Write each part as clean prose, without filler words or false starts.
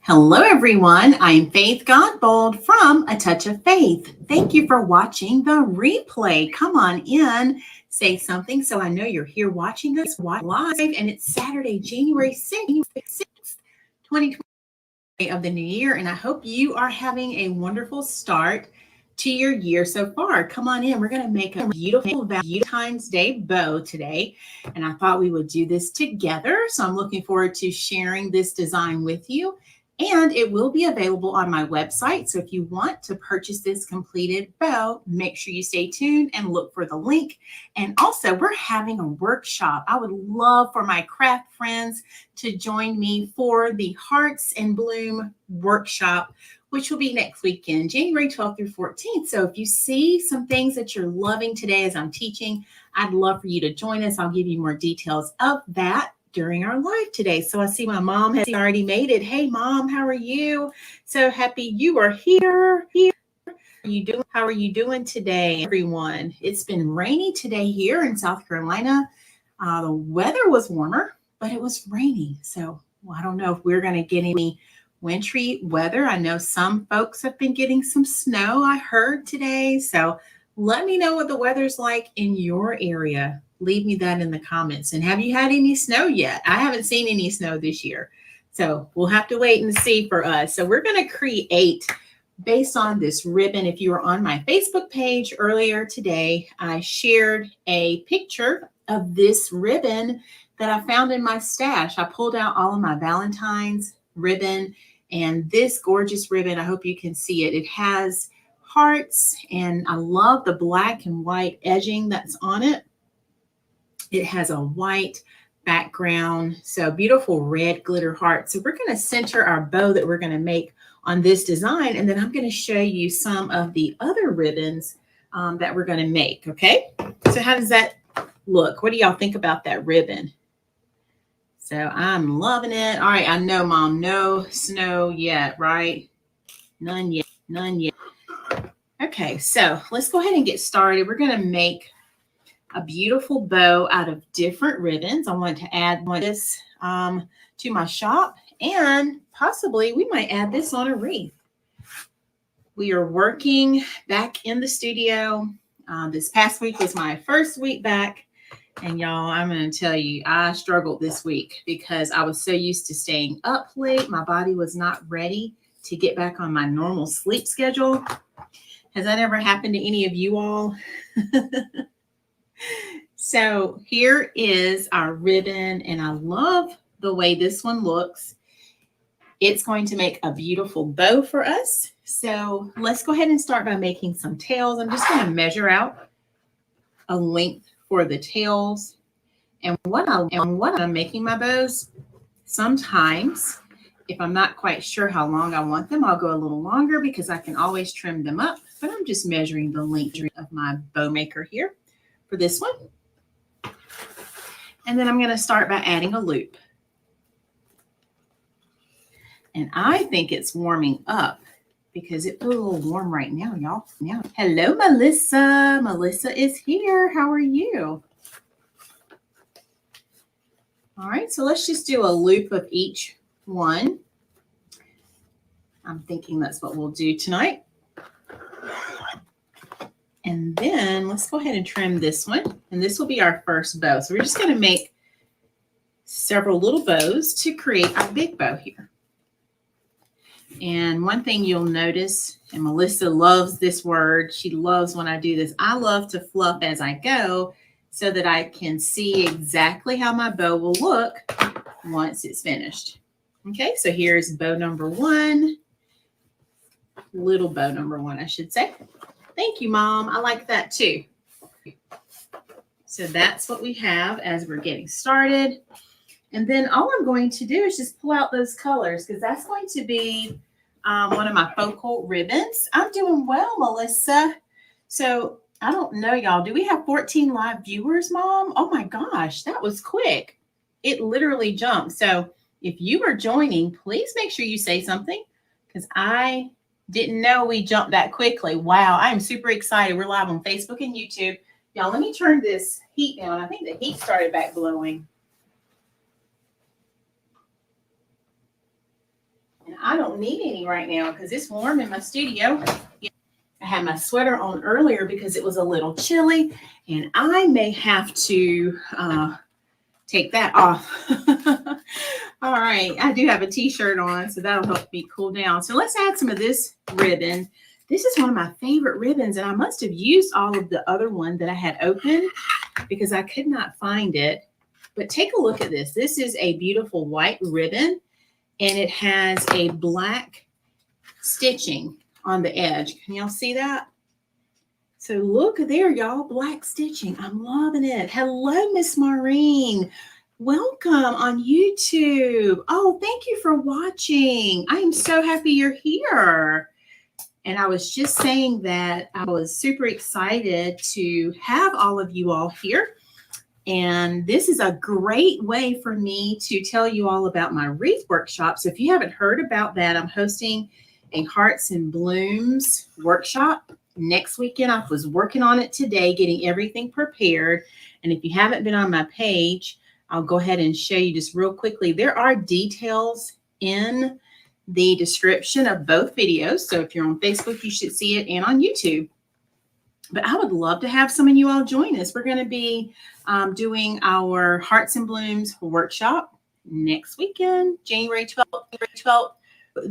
Hello, everyone. I'm Faith Godbold from A Touch of Faith. Thank you for watching the replay. Come on in, say something so I know you're here watching us live. And it's Saturday, January 6th, 2020 of the new year. And I hope you are having a wonderful start to your year so far. Come on in. We're going to make a beautiful Valentine's Day bow today. And I thought we would do this together. So I'm looking forward to sharing this design with you. And it will be available on my website. So if you want to purchase this completed bow, make sure you stay tuned and look for the link. And also, we're having a workshop. I would love for my craft friends to join me for the Hearts and Bloom workshop, which will be next weekend, January 12th through 14th. So if you see some things that you're loving today as I'm teaching, I'd love for you to join us. I'll give you more details of that during our live today. So I see my mom has already made it. Hey, Mom, how are you? So happy you are here. How are you doing today, everyone? It's been rainy today here in South Carolina. The weather was warmer, but it was rainy. So I don't know if we're going to get any wintry weather. I know some folks have been getting some snow, I heard today. So let me know what the weather's like in your area. Leave me that in the comments. And have you had any snow yet? I haven't seen any snow this year. So we'll have to wait and see for us. So we're going to create based on this ribbon. If you were on my Facebook page earlier today, I shared a picture of this ribbon that I found in my stash. I pulled out all of my Valentine's ribbon and this gorgeous ribbon. I hope you can see it. It has hearts and I love the black and white edging that's on it. It has a white background, so beautiful red glitter heart. So we're going to center our bow that we're going to make on this design, and then I'm going to show you some of the other ribbons that we're going to make, okay? So how does that look? What do y'all think about that ribbon? So I'm loving it. All right, I know, Mom, no snow yet, right? None yet, none yet. Okay, so let's go ahead and get started. We're going to make a beautiful bow out of different ribbons. I want to add this to my shop, and possibly we might add this on a wreath. We are working back in the studio. This past week was my first week back, and y'all, I'm going to tell you, I struggled this week because I was so used to staying up late. My body was not ready to get back on my normal sleep schedule. Has that ever happened to any of you all? So here is our ribbon, and I love the way this one looks. It's going to make a beautiful bow for us. So let's go ahead and start by making some tails. I'm just going to measure out a length for the tails. And when I'm making my bows, sometimes if I'm not quite sure how long I want them, I'll go a little longer because I can always trim them up. But I'm just measuring the length of my bow maker here for this one. And then I'm going to start by adding a loop. And I think it's warming up because it feels a little warm right now, y'all. Hello, Melissa. Melissa is here. How are you? All right, so let's just do a loop of each one. I'm thinking that's what we'll do tonight. And then let's go ahead and trim this one. And this will be our first bow. So we're just going to make several little bows to create our big bow here. And one thing you'll notice, and Melissa loves this word. She loves when I do this. I love to fluff as I go so that I can see exactly how my bow will look once it's finished. Okay, so here's bow number one. Little bow number one, I should say. Thank you, Mom. I like that too. So that's what we have as we're getting started. And then all I'm going to do is just pull out those colors because that's going to be one of my focal ribbons. I'm doing well, Melissa. So I don't know, y'all. Do we have 14 live viewers, Mom? Oh my gosh, that was quick. It literally jumped. So if you are joining, please make sure you say something because I didn't know we jumped that quickly. Wow, I am super excited. We're live on Facebook and YouTube. Y'all, let me turn this heat down. I think the heat started back blowing. I don't need any right now because it's warm in my studio. I had my sweater on earlier because it was a little chilly, and I may have to take that off. All right, I do have a t-shirt on, so that'll help me cool down. So let's add some of this ribbon. This is one of my favorite ribbons, and I must have used all of the other one that I had open because I could not find it. But take a look at this. This is a beautiful white ribbon, and it has a black stitching on the edge. Can y'all see that? So look there, y'all, black stitching. I'm loving it. Hello, Miss Maureen. Welcome on YouTube. Oh, thank you for watching. I am so happy you're here. And I was just saying that I was super excited to have all of you all here. And this is a great way for me to tell you all about my wreath workshop. So if you haven't heard about that, I'm hosting a Hearts and Blooms workshop next weekend. I was working on it today, getting everything prepared. And if you haven't been on my page, I'll go ahead and show you just real quickly. There are details in the description of both videos. So if you're on Facebook, you should see it, and on YouTube. But I would love to have some of you all join us. We're going to be doing our Hearts and Blooms workshop next weekend, January 12th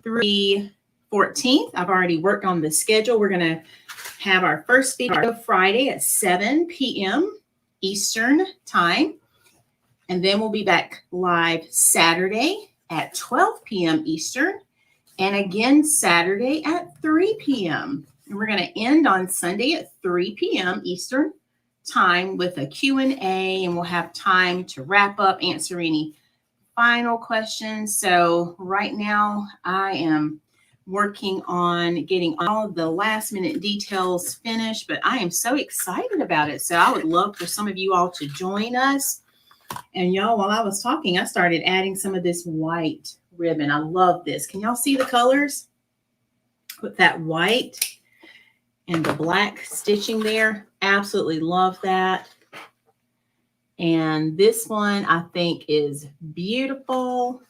through the 14th. I've already worked on the schedule. We're going to have our first video Friday at 7 p.m. Eastern time. And then we'll be back live Saturday at 12 p.m. Eastern. And again, Saturday at 3 p.m. And we're going to end on Sunday at 3 p.m. Eastern time with a Q&A, and we'll have time to wrap up, answer any final questions. So right now I am working on getting all of the last minute details finished, but I am so excited about it. So I would love for some of you all to join us. And y'all, while I was talking, I started adding some of this white ribbon. I love this. Can y'all see the colors with that white and the black stitching there? Absolutely love that. And this one I think is beautiful.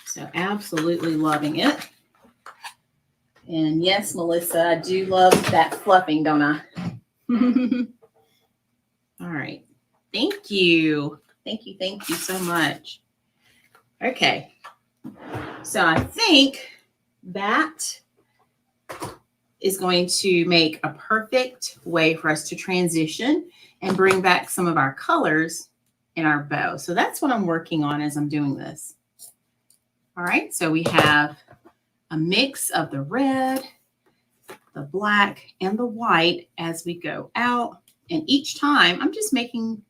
So absolutely loving it. And yes, Melissa, I do love that fluffing, don't I? All right. Thank you. Thank you so much. Okay. So I think that is going to make a perfect way for us to transition and bring back some of our colors in our bow. So that's what I'm working on as I'm doing this. All right, so we have a mix of the red, the black, and the white as we go out. And each time I'm just making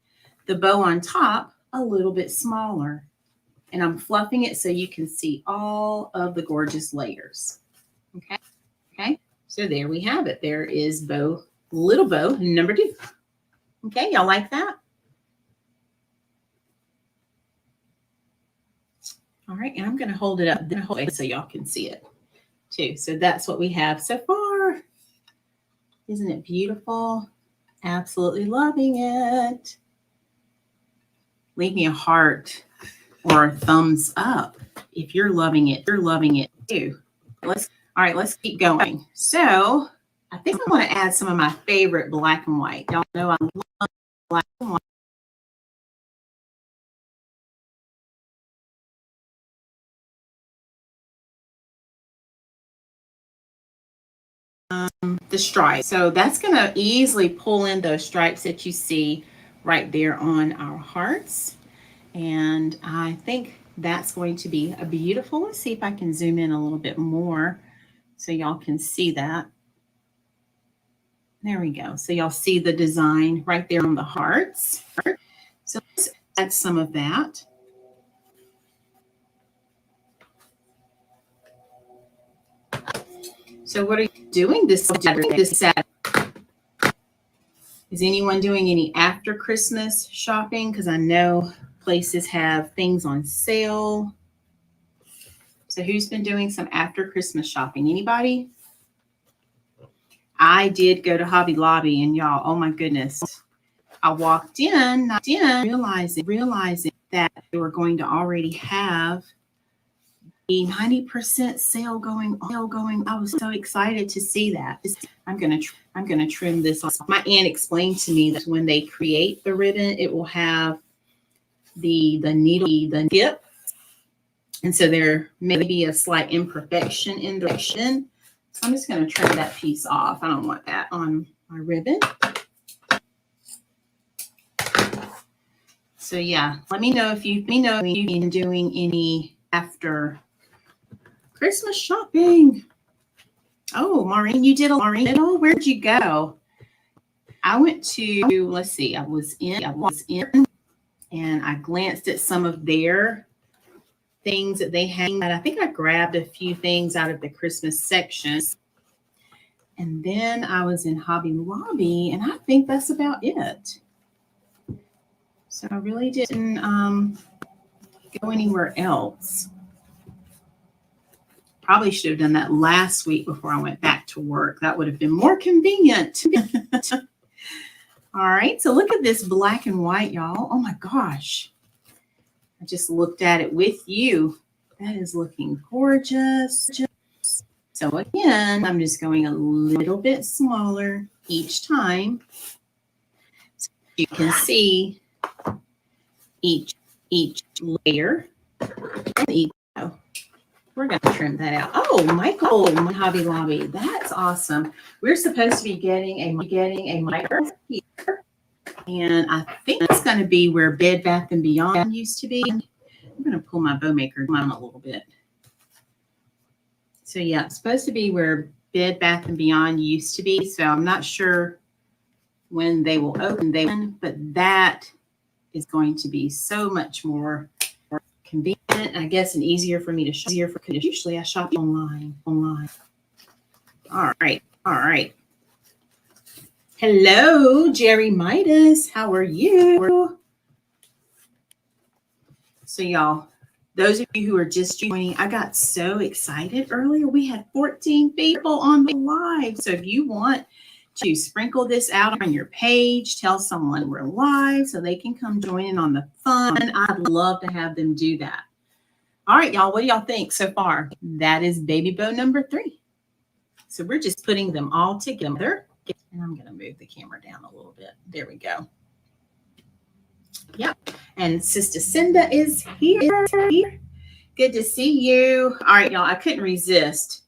the bow on top a little bit smaller. And I'm fluffing it so you can see all of the gorgeous layers. Okay. Okay. So there we have it. There is little bow number 2. Okay. Y'all like that? All right. And I'm going to hold it up so y'all can see it too. So that's what we have so far. Isn't it beautiful? Absolutely loving it. Leave me a heart or a thumbs up if you're loving it. You're loving it too. All right, let's keep going. So I think I want to add some of my favorite black and white. Y'all know I love black and white. The stripes. So that's going to easily pull in those stripes that you see right there on our hearts. And I think that's going to be a beautiful. Let's see if I can zoom in a little bit more so y'all can see that. There we go. So y'all see the design right there on the hearts. So let's add some of that. So what are you doing this Saturday? Is anyone doing any after Christmas shopping? Because I know places have things on sale. So who's been doing some after Christmas shopping? Anybody? I did go to Hobby Lobby, and y'all, oh my goodness. I walked in, realizing that they were going to already have the 90% sale going. I was so excited to see that. I'm gonna trim this off. My aunt explained to me that when they create the ribbon, it will have the needle, the tip, and so there may be a slight imperfection in the ribbon. So I'm just gonna trim that piece off. I don't want that on my ribbon. So yeah, let me know if you've been doing any after Christmas shopping. Oh, Maureen, you did a Maureen. Oh, where'd you go? I went to, let's see, I was in, and I glanced at some of their things that they had. I think I grabbed a few things out of the Christmas section. And then I was in Hobby Lobby, and I think that's about it. So I really didn't go anywhere else. Probably should have done that last week before I went back to work. That would have been more convenient. All right, so look at this black and white, y'all. Oh my gosh. I just looked at it with you. That is looking gorgeous. So again, I'm just going a little bit smaller each time. So you can see each layer. We're going to trim that out. Oh, Michael, Hobby Lobby. That's awesome. We're supposed to be getting a micro here. And I think it's going to be where Bed Bath & Beyond used to be. I'm going to pull my bow maker down a little bit. So yeah, it's supposed to be where Bed Bath & Beyond used to be. So I'm not sure when they will open, but that is going to be so much more convenient, I guess, and easier for me to shop. Usually I shop online. All right. Hello, Jerry Midas. How are you? So y'all, those of you who are just joining, I got so excited earlier. We had 14 people on the live. So if you want to sprinkle this out on your page, tell someone we're live so they can come join in on the fun. I'd love to have them do that. All right, y'all, what do y'all think so far? That is baby bow number 3. So we're just putting them all together. And I'm going to move the camera down a little bit. There we go. Yep. And Sister Cinda is here. Good to see you. All right, y'all, I couldn't resist.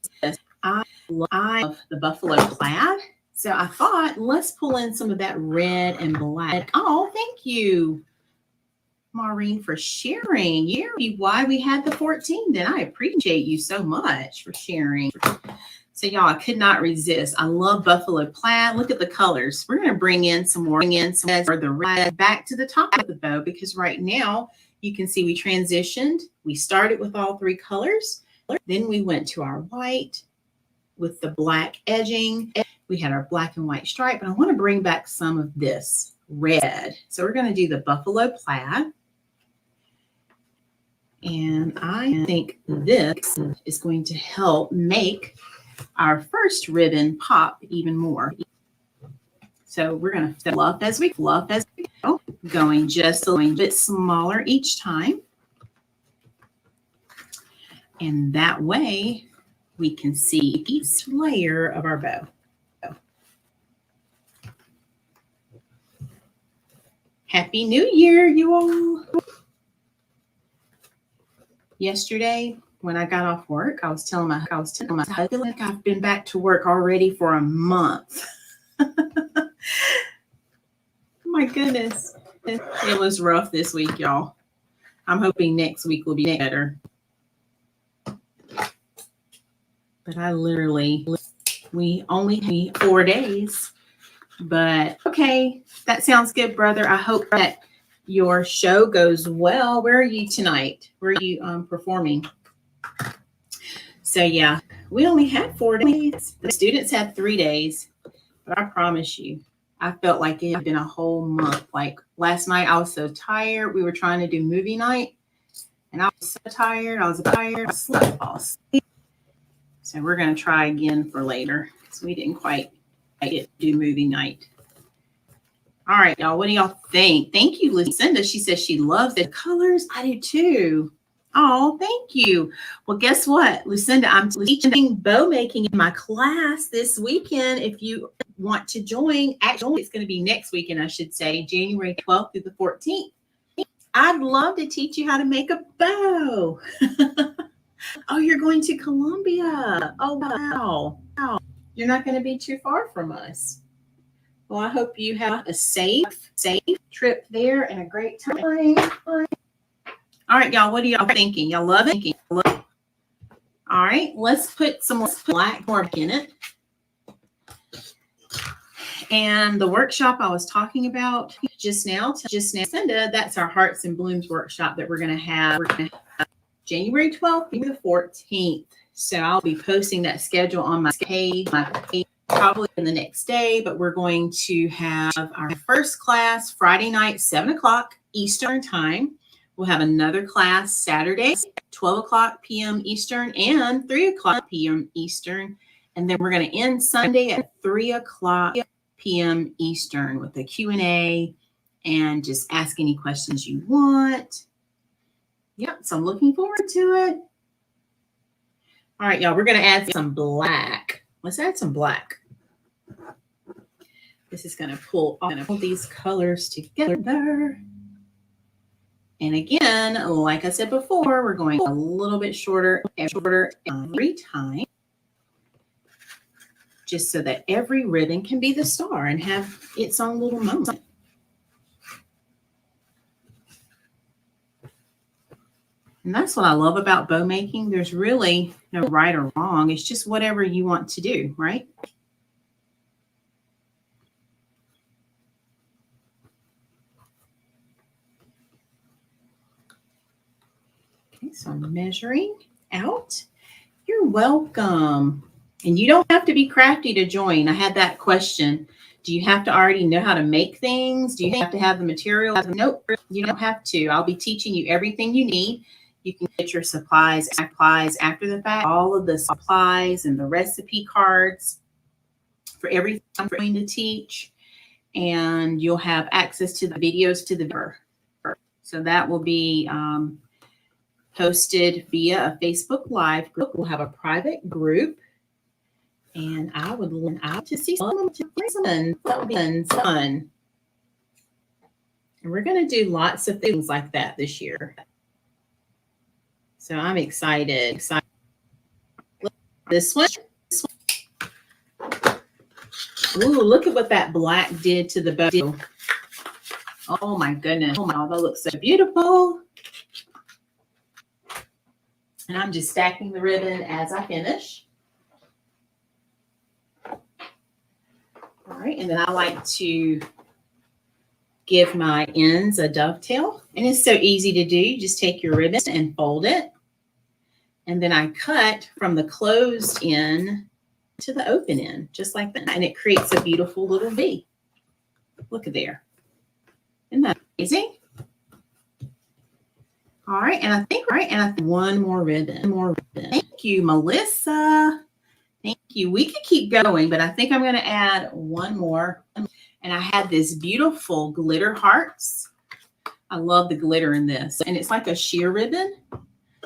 I love the buffalo plaid. So I thought, let's pull in some of that red and black. Oh, thank you, Maureen, for sharing. Why we had the 14. Then I appreciate you so much for sharing. So y'all, I could not resist. I love buffalo plaid. Look at the colors. We're going to bring in some more for the red back to the top of the bow, because right now you can see we transitioned. We started with all 3 colors. Then we went to our white with the black edging. We had our black and white stripe, and I want to bring back some of this red. So we're going to do the buffalo plaid. And I think this is going to help make our first ribbon pop even more. So we're going to fluff as we go, going just a little bit smaller each time. And that way we can see each layer of our bow. Happy New Year, you all. Yesterday, when I got off work, I was telling my husband, I feel like I've been back to work already for a month. My goodness. It was rough this week, y'all. I'm hoping next week will be better. But we only need 4 days. But okay, that sounds good, brother. I hope that your show goes well. Where are you tonight? Where are you performing? So yeah, we only had 4 days. The students had 3 days, but I promise you, I felt like it had been a whole month. Like last night, I was so tired. We were trying to do movie night, and I was so tired. I slept all asleep. So we're going to try again for later, because we didn't quite get to do movie night. All right, y'all. What do y'all think? Thank you, Lucinda. She says she loves the colors. I do too. Oh, thank you. Well, guess what, Lucinda? I'm teaching bow making in my class this weekend. If you want to join, actually, it's going to be next weekend, I should say, January 12th through the 14th. I'd love to teach you how to make a bow. Oh, you're going to Columbia. Oh, wow. You're not going to be too far from us. Well, I hope you have a safe trip there and a great time. All right, y'all, what are y'all thinking? Y'all love it? All right, let's put some black mark in it. And the workshop I was talking about just now, Cinda, that's our Hearts and Blooms workshop that we're going to have January 12th through the 14th. So I'll be posting that schedule on my page probably in the next day, but we're going to have our first class Friday night, 7 o'clock Eastern time. We'll have another class Saturday, 12 o'clock p.m. Eastern and 3 o'clock p.m. Eastern. And then we're going to end Sunday at 3 o'clock p.m. Eastern with a Q&A and just ask any questions you want. Yep, so I'm looking forward to it. All right, y'all, we're going to add some black. Let's add some black. This is going to pull all these colors together. And again, like I said before, we're going a little bit shorter every time, just so that every ribbon can be the star and have its own little moment. And that's what I love about bow making. There's really no right or wrong. It's just whatever you want to do, right? Okay, so I'm measuring out. You're welcome. And you don't have to be crafty to join. I had that question. Do you have to already know how to make things? Do you have to have the materials? Nope, you don't have to. I'll be teaching you everything you need. You can get your supplies after the fact, all of the supplies and the recipe cards for everything I'm going to teach. And you'll have access to the videos to the. So that will be posted via a Facebook Live group. We'll have a private group. And I would love to see some fun. That would be fun. And we're going to do lots of things like that this year. So I'm excited. This one. Ooh, look at what that black did to the bow. Oh my goodness. Oh my, that looks so beautiful. And I'm just stacking the ribbon as I finish. All right, and then I like to give my ends a dovetail. And it's so easy to do. You just take your ribbon and fold it. And then I cut from the closed end to the open end, just like that. And it creates a beautiful little V. Look at there. Isn't that amazing? All right, and I think one more ribbon. Thank you, Melissa. Thank you. We could keep going, but I think I'm going to add one more. And I had this beautiful glitter hearts. I love the glitter in this. And it's like a sheer ribbon.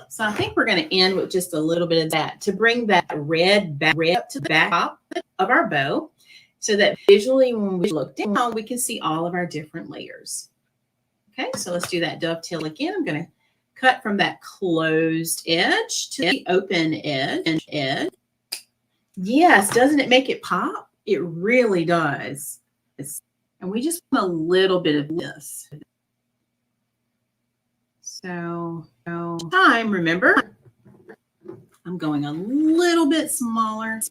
So I think we're going to end with just a little bit of that to bring that red back up to the back of our bow so that visually when we look down, we can see all of our different layers. Okay, so let's do that dovetail again. I'm going to cut from that closed edge to the open edge. Yes, doesn't it make it pop? It really does. And we just want a little bit of this. So time, remember, I'm going a little bit smaller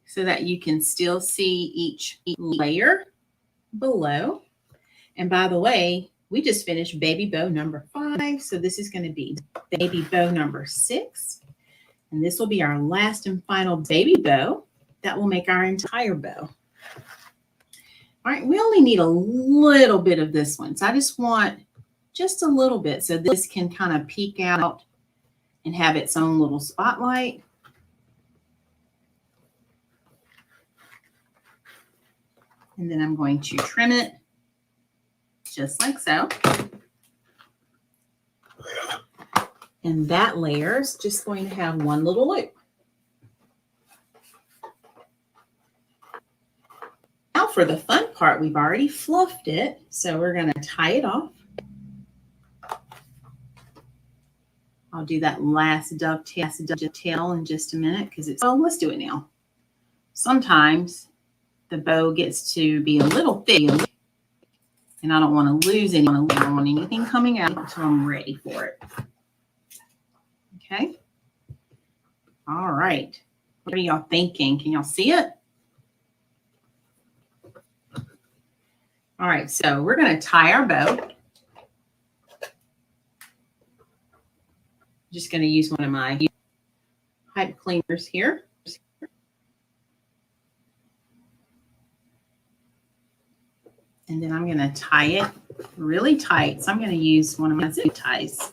so that you can still see each layer below. And by the way, we just finished baby bow number 5. So this is going to be baby bow number 6. And this will be our last and final baby bow that will make our entire bow. All right, we only need a little bit of this one. So I just want just a little bit so this can kind of peek out and have its own little spotlight. And then I'm going to trim it just like so. And that layer is just going to have one little loop. Now for the fun part, we've already fluffed it, so we're going to tie it off. I'll do that last dovetail in just a minute because it's, well, let's do it now. Sometimes the bow gets to be a little thick and I don't want to lose any, I don't want anything coming out until I'm ready for it. Okay. All right. What are y'all thinking? Can y'all see it? All right. So we're going to tie our bow. Just going to use one of my pipe cleaners here. And then I'm going to tie it really tight. So I'm going to use one of my zip ties.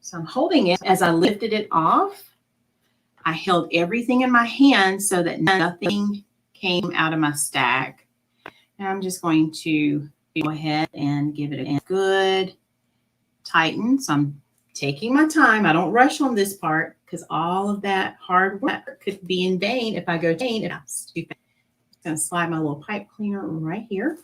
So I'm holding it. As I lifted it off, I held everything in my hand so that nothing came out of my stack. And I'm just going to go ahead and give it a good tighten. So I'm taking my time. I don't rush on this part because all of that hard work could be in vain if I go fast. I'm going to slide my little pipe cleaner right here.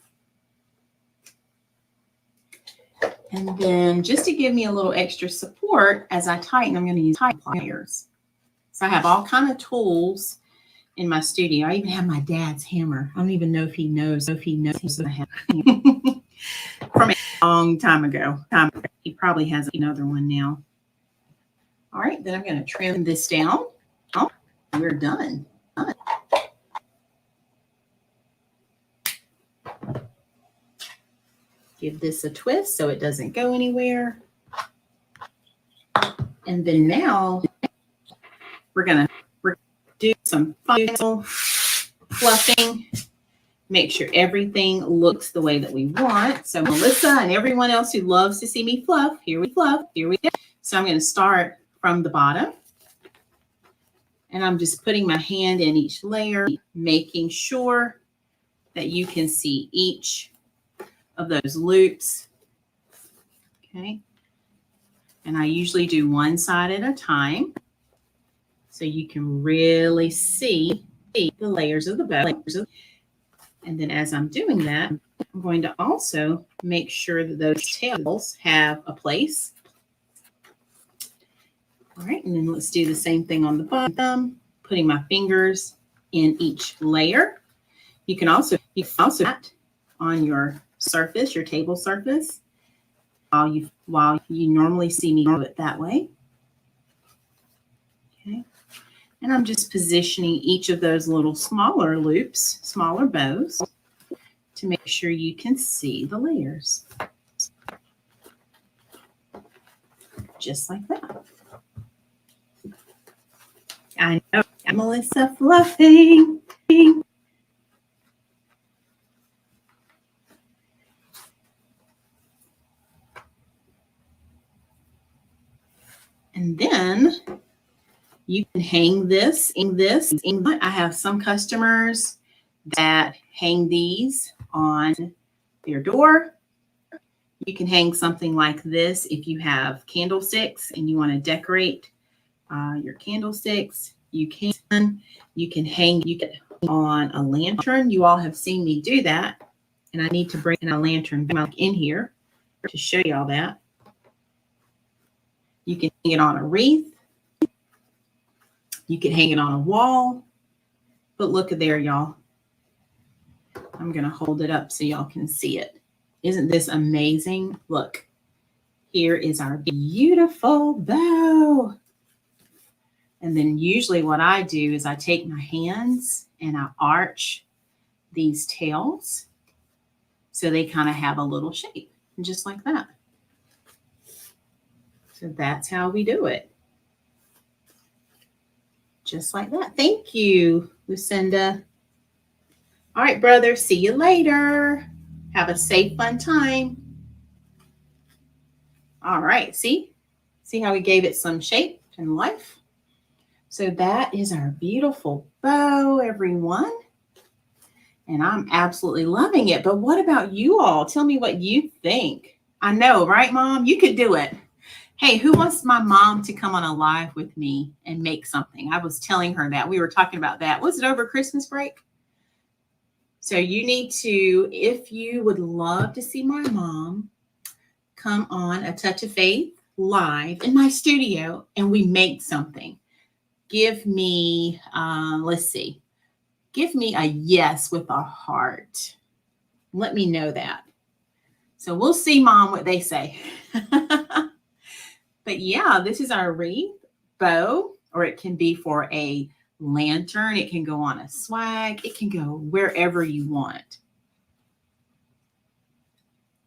And then just to give me a little extra support as I tighten, I'm going to use pliers. So I have all kinds of tools in my studio. I even have my dad's hammer. I don't even know if he knows that I have from a long time ago. He probably has another one now. All right, then I'm going to trim this down. Oh, we're done. Give this a twist so it doesn't go anywhere. And then now we're going to do some final fluffing. Make sure everything looks the way that we want. So Melissa and everyone else who loves to see me fluff, here we go. So I'm going to start from the bottom. And I'm just putting my hand in each layer, making sure that you can see each of those loops. Okay. And I usually do one side at a time so you can really see the layers of the bow. And then as I'm doing that, I'm going to also make sure that those tails have a place. All right, and then let's do the same thing on the bottom, putting my fingers in each layer. You can also that on your surface, your table surface, while you normally see me do it that way. Okay. And I'm just positioning each of those little smaller loops, smaller bows, to make sure you can see the layers. Just like that. I know, Melissa Fluffing. And then you can hang this in this. I have some customers that hang these on their door. You can hang something like this if you have candlesticks and you want to decorate your candlesticks. You can hang on a lantern. You all have seen me do that. And I need to bring a lantern back in here to show you all that. You can hang it on a wreath. You can hang it on a wall. But look at there, y'all. I'm going to hold it up so y'all can see it. Isn't this amazing? Look, here is our beautiful bow. And then usually what I do is I take my hands and I arch these tails so they kind of have a little shape, just like that. So that's how we do it. Just like that. Thank you, Lucinda. All right, brother. See you later. Have a safe, fun time. All right. See how we gave it some shape and life? So that is our beautiful bow, everyone. And I'm absolutely loving it. But what about you all? Tell me what you think. I know, right, Mom? You could do it. Hey, who wants my mom to come on a live with me and make something? I was telling her that. We were talking about that. Was it over Christmas break? So you need to, if you would love to see my mom, come on A Touch of Faith live in my studio and we make something. Give me, let's see, give me a yes with a heart. Let me know that. So we'll see, Mom, what they say. But yeah, this is our wreath bow, or it can be for a lantern. It can go on a swag. It can go wherever you want.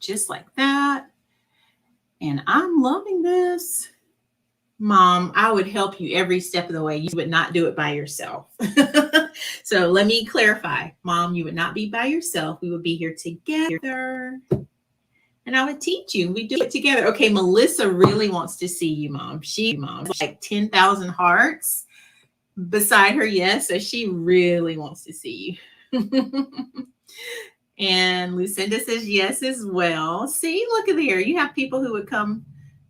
Just like that. And I'm loving this. Mom, I would help you every step of the way. You would not do it by yourself. So let me clarify. Mom, you would not be by yourself. We would be here together. And I would teach you. We do it together. Okay, Melissa really wants to see you, Mom. She's like 10,000 hearts beside her, yes. So she really wants to see you. And Lucinda says yes as well. See, look at here. You have people who would come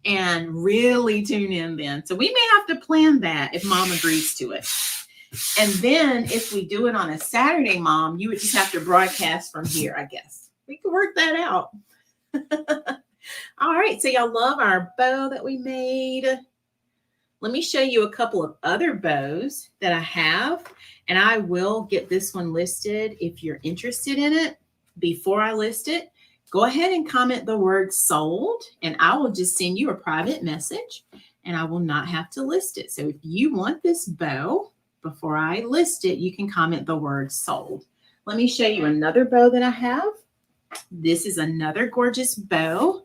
and really tune in then. So we may have to plan that if Mom agrees to it. And then if we do it on a Saturday, Mom, you would just have to broadcast from here, I guess. We could work that out. All right, so y'all love our bow that we made. Let me show you a couple of other bows that I have, and I will get this one listed if you're interested in it. Before I list it, go ahead and comment the word sold, and I will just send you a private message, and I will not have to list it. So if you want this bow, before I list it, you can comment the word sold. Let me show you another bow that I have. This is another gorgeous bow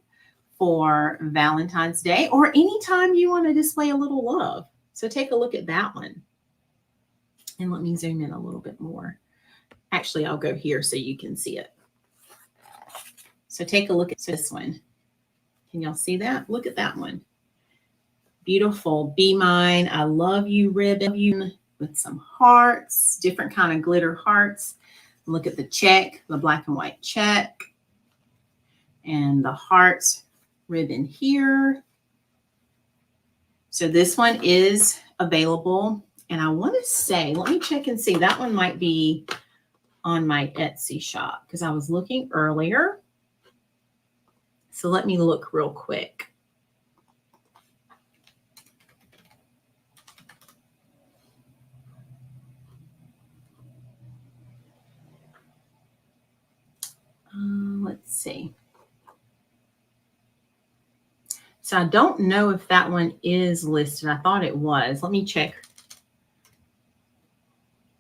for Valentine's Day or anytime you want to display a little love. So take a look at that one. And let me zoom in a little bit more. Actually, I'll go here so you can see it. So take a look at this one. Can y'all see that? Look at that one. Beautiful Be Mine, I Love You ribbon with some hearts, different kind of glitter hearts. Look at the check, the black and white check, and the hearts ribbon here. So this one is available. And I want to say, let me check and see. That one might be on my Etsy shop because I was looking earlier. So let me look real quick. Let's see. So I don't know if that one is listed. I thought it was. Let me check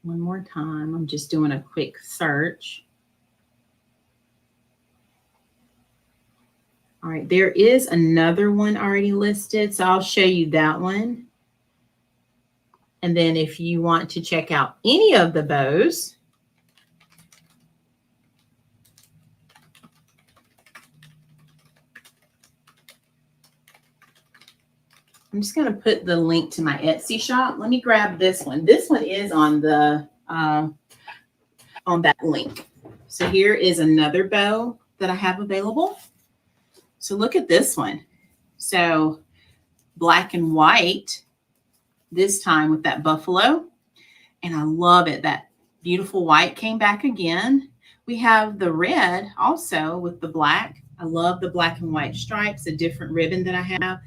one more time. I'm just doing a quick search. All right, there is another one already listed. So I'll show you that one. And then if you want to check out any of the bows, I'm just going to put the link to my Etsy shop. Let me grab this one. This one is on the on that link. So here is another bow that I have available. So look at this one. So black and white, this time with that buffalo. And I love it. That beautiful white came back again. We have the red also with the black. I love the black and white stripes, a different ribbon that I have.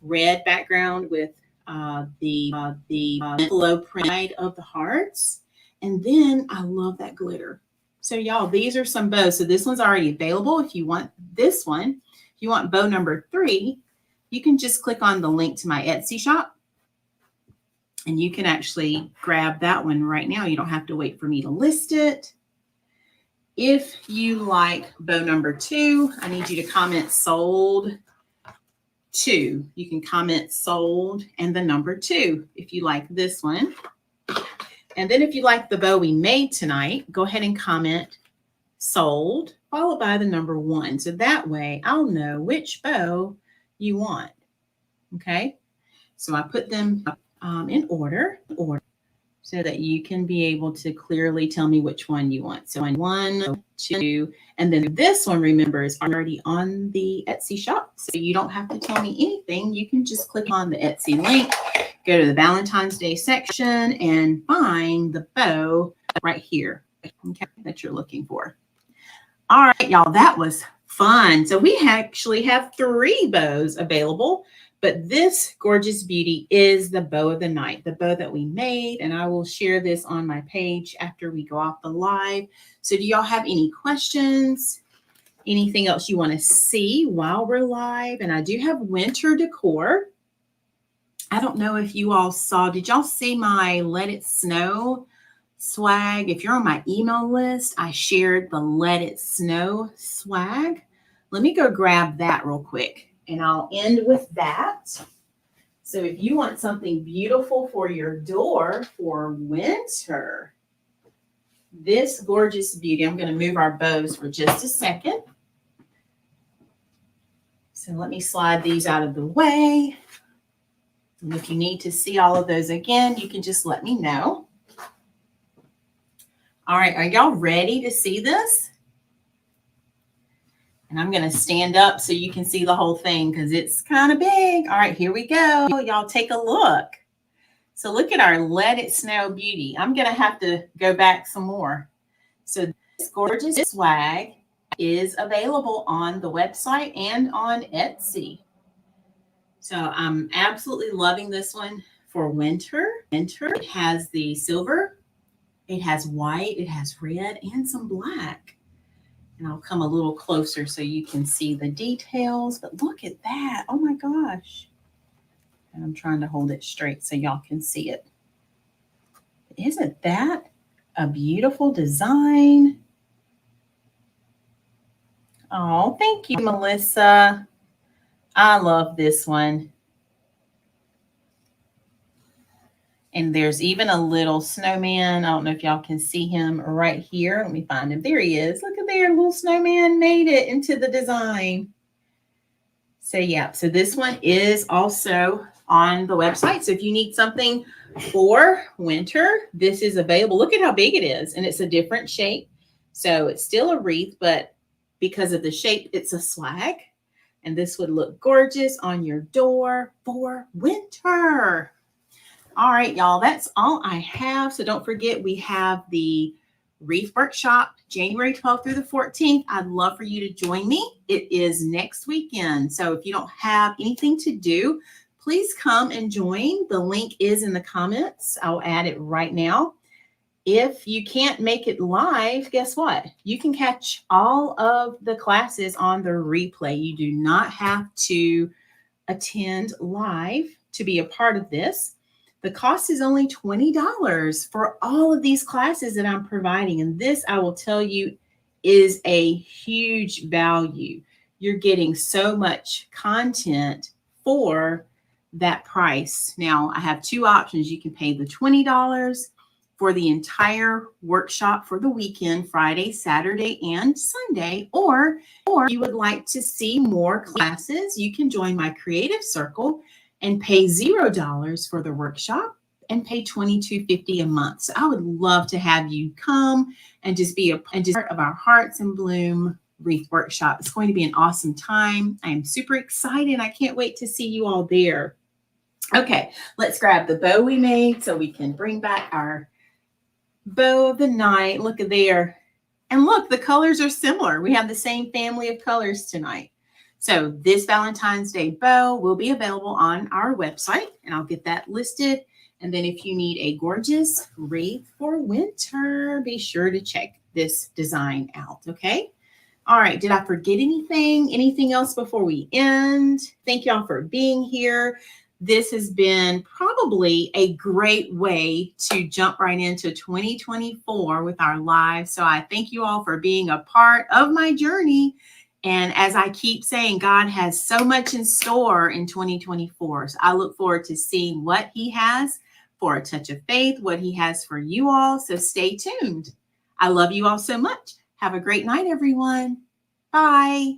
Red background with the buffalo print of the hearts. And then I love that glitter. So y'all, these are some bows. So this one's already available. If you want this one, if you want bow number 3, you can just click on the link to my Etsy shop. And you can actually grab that one right now. You don't have to wait for me to list it. If you like bow number 2, I need you to comment sold 2. You can comment sold and the number 2 if you like this one. And then if you like the bow we made tonight, go ahead and comment sold followed by the number 1. So that way I'll know which bow you want. Okay. So I put them in order. so that you can be able to clearly tell me which one you want. So 1, 2, and then this one, remember, is already on the Etsy shop. So you don't have to tell me anything. You can just click on the Etsy link, go to the Valentine's Day section, and find the bow right here, okay, that you're looking for. All right, y'all, that was fun. So we actually have 3 bows available, but this gorgeous beauty is the bow of the night, the bow that we made, and I will share this on my page after we go off the live. So do y'all have any questions? Anything else you want to see while we're live? And I do have winter decor. I don't know if you all saw, did y'all see my Let It Snow swag? If you're on my email list, I shared the Let It Snow swag. Let me go grab that real quick and I'll end with that. So if you want something beautiful for your door for winter, this gorgeous beauty, I'm going to move our bows for just a second. So let me slide these out of the way. And if you need to see all of those again, you can just let me know. All right, are y'all ready to see this? And I'm going to stand up so you can see the whole thing because it's kind of big. All right, here we go. Y'all take a look. So look at our Let It Snow beauty. I'm going to have to go back some more. So this gorgeous swag is available on the website and on Etsy. So I'm absolutely loving this one for winter. It has the silver, it has white, it has red, and some black. And I'll come a little closer so you can see the details. But look at that. Oh my gosh. And I'm trying to hold it straight so y'all can see it. Isn't that a beautiful design? Oh, thank you, Melissa. I love this one. And there's even a little snowman. I don't know if y'all can see him right here. Let me find him. There he is. Look at there. Little snowman made it into the design. So yeah, so this one is also on the website. So if you need something for winter, this is available. Look at how big it is. And it's a different shape. So it's still a wreath, but because of the shape, it's a swag. And this would look gorgeous on your door for winter. All right, y'all, that's all I have. So don't forget, we have the wreath workshop January 12th through the 14th. I'd love for you to join me. It is next weekend. So if you don't have anything to do, please come and join. The link is in the comments. I'll add it right now. If you can't make it live, guess what? You can catch all of the classes on the replay. You do not have to attend live to be a part of this. The cost is only $20 for all of these classes that I'm providing. And this, I will tell you, is a huge value. You're getting so much content for that price. Now, I have 2 options. You can pay the $20 for the entire workshop for the weekend, Friday, Saturday, and Sunday, or you would like to see more classes, you can join my creative circle and pay $0 for the workshop and pay $22.50 a month. So I would love to have you come and just be part of our Hearts and Bloom wreath workshop. It's going to be an awesome time. I am super excited. I can't wait to see you all there. Okay, let's grab the bow we made so we can bring back our bow of the night. Look at there. And look, the colors are similar. We have the same family of colors tonight. So this Valentine's Day bow will be available on our website, and I'll get that listed. And then if you need a gorgeous wreath for winter, be sure to check this design out, okay? All right, did I forget anything? Anything else before we end? Thank y'all for being here. This has been probably a great way to jump right into 2024 with our live. So I thank you all for being a part of my journey. And as I keep saying, God has so much in store in 2024. So I look forward to seeing what he has for A Touch of Faith, what he has for you all. So stay tuned. I love you all so much. Have a great night, everyone. Bye.